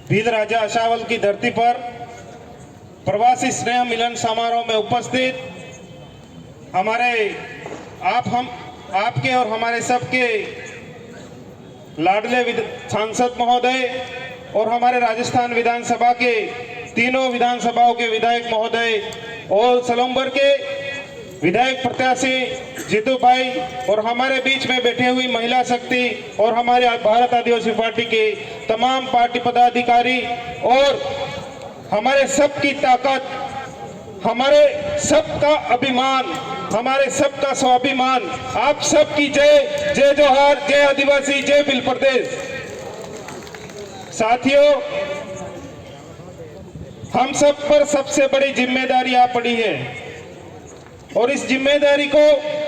भील राजा अशावल की धरती पर प्रवासी स्नेह मिलन समारोह में उपस्थित हमारे आपके और हमारे सबके लाडले सांसद महोदय और हमारे राजस्थान विधानसभा के तीनों विधानसभाओं के विधायक महोदय और सलम्बर के विधायक प्रत्याशी जीतू भाई और हमारे बीच में बैठे हुई महिला शक्ति और हमारे भारत आदिवासी पार्टी के तमाम पार्टी पदाधिकारी और हमारे सबकी ताकत, हमारे सबका अभिमान, हमारे सबका स्वाभिमान, आप सबकी जय जय जोहार, जय आदिवासी, जय भील प्रदेश। साथियों, हम सब पर सबसे बड़ी जिम्मेदारी आ पड़ी है और इस जिम्मेदारी को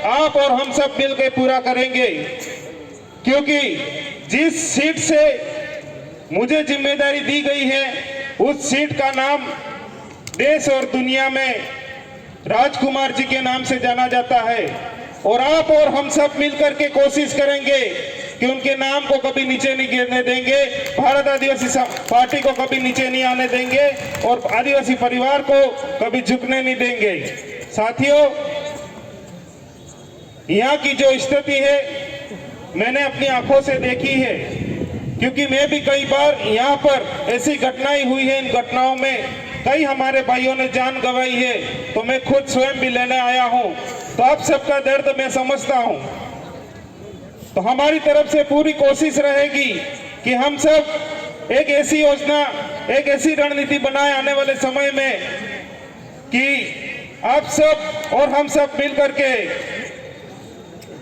आप और हम सब मिलकर पूरा करेंगे, क्योंकि जिस सीट से मुझे जिम्मेदारी दी गई है उस सीट का नाम देश और दुनिया में राजकुमार जी के नाम से जाना जाता है और आप और हम सब मिलकर के कोशिश करेंगे कि उनके नाम को कभी नीचे नहीं गिरने देंगे, भारत आदिवासी पार्टी को कभी नीचे नहीं आने देंगे और आदिवासी परिवार को कभी झुकने नहीं देंगे। साथियों, यहाँ की जो स्थिति है मैंने अपनी आंखों से देखी है, क्योंकि मैं भी कई बार यहाँ पर ऐसी घटनाएं हुई है, इन घटनाओं में कई हमारे भाइयों ने जान गंवाई है, तो मैं खुद स्वयं भी लेने आया हूँ, तो आप सबका दर्द मैं समझता हूँ। तो हमारी तरफ से पूरी कोशिश रहेगी कि हम सब एक ऐसी योजना, एक ऐसी रणनीति बनाए आने वाले समय में कि आप सब और हम सब मिलकर के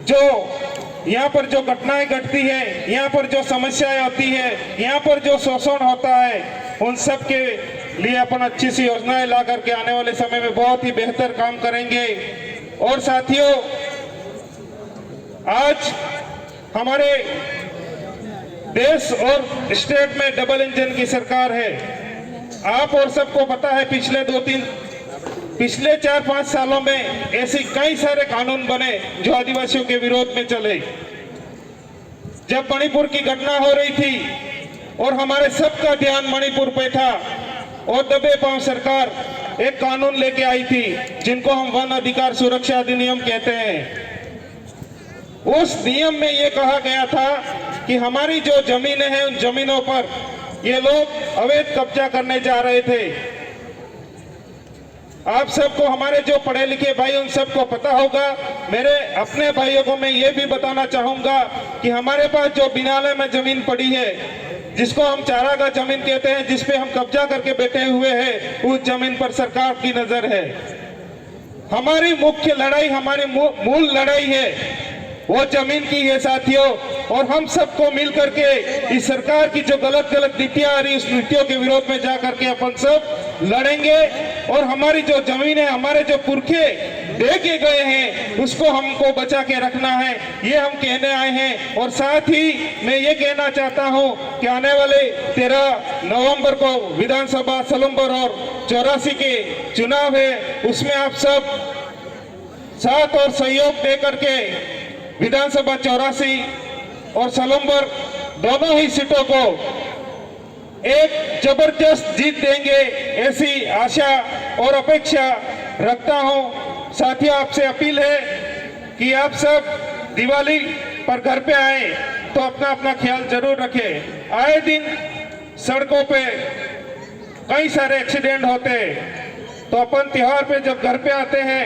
जो यहाँ पर जो घटनाएं घटती है, यहाँ पर जो समस्याएं होती है, यहाँ पर जो शोषण होता है, उन सब के लिए अपन अच्छी सी योजनाएं ला करके आने वाले समय में बहुत ही बेहतर काम करेंगे। और साथियों, आज हमारे देश और स्टेट में डबल इंजन की सरकार है। आप और सबको पता है पिछले 4-5 सालों में ऐसे कई सारे कानून बने जो आदिवासियों के विरोध में चले। जब मणिपुर की घटना हो रही थी और हमारे सबका ध्यान मणिपुर पे था और दबे पांव सरकार एक कानून लेके आई थी जिनको हम वन अधिकार सुरक्षा अधिनियम कहते हैं। उस नियम में ये कहा गया था कि हमारी जो जमीनें हैं उन जमीनों पर ये लोग अवैध कब्जा करने जा रहे थे। आप सबको, हमारे जो पढ़े लिखे भाई उन सबको पता होगा। मेरे अपने भाइयों को मैं ये भी बताना चाहूंगा कि हमारे पास जो बिनाले में जमीन पड़ी है, जिसको हम चारागाह जमीन कहते हैं, जिसपे हम कब्जा करके बैठे हुए हैं, उस जमीन पर सरकार की नजर है। हमारी मुख्य लड़ाई, हमारी मूल लड़ाई है वो जमीन की है साथियों। और हम सबको मिलकर के इस सरकार की जो गलत नीतियां आ रही, उस नीतियों के विरोध में जाकर के अपन सब लड़ेंगे और हमारी जो जमीन है, हमारे जो पुरखे दे के गए हैं, उसको हमको बचा के रखना है, ये हम कहने आए हैं। और साथ ही मैं ये कहना चाहता हूं कि आने वाले 13 नवंबर को विधानसभा सलम्बर और 84 के चुनाव है, उसमें आप सब साथ और सहयोग दे करके विधानसभा 84 और सलम्बर दोनों ही सीटों को एक जबरदस्त जीत देंगे, ऐसी आशा और अपेक्षा रखता हूं। साथियों, आपसे अपील है कि आप सब दिवाली पर घर पे आए तो अपना अपना ख्याल जरूर रखें। आए दिन सड़कों पे कई सारे एक्सीडेंट होते हैं, तो अपन त्योहार पे जब घर पे आते हैं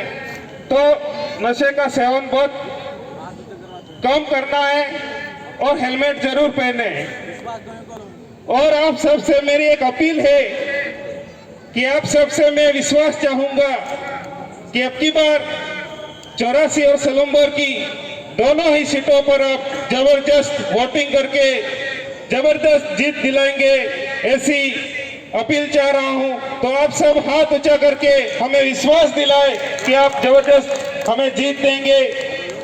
तो नशे का सेवन बहुत कम करना है और हेलमेट जरूर पहने। और आप सबसे मेरी एक अपील है कि आप सबसे मैं विश्वास चाहूंगा कि अब की बार 84 और सलम्बर की दोनों ही सीटों पर आप जबरदस्त वोटिंग करके जबरदस्त जीत दिलाएंगे, ऐसी अपील चाह रहा हूं। तो आप सब हाथ ऊंचा करके हमें विश्वास दिलाए कि आप जबरदस्त हमें जीत देंगे।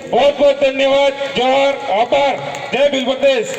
बहुत बहुत धन्यवाद, जोहार, आभार, जय भील प्रदेश।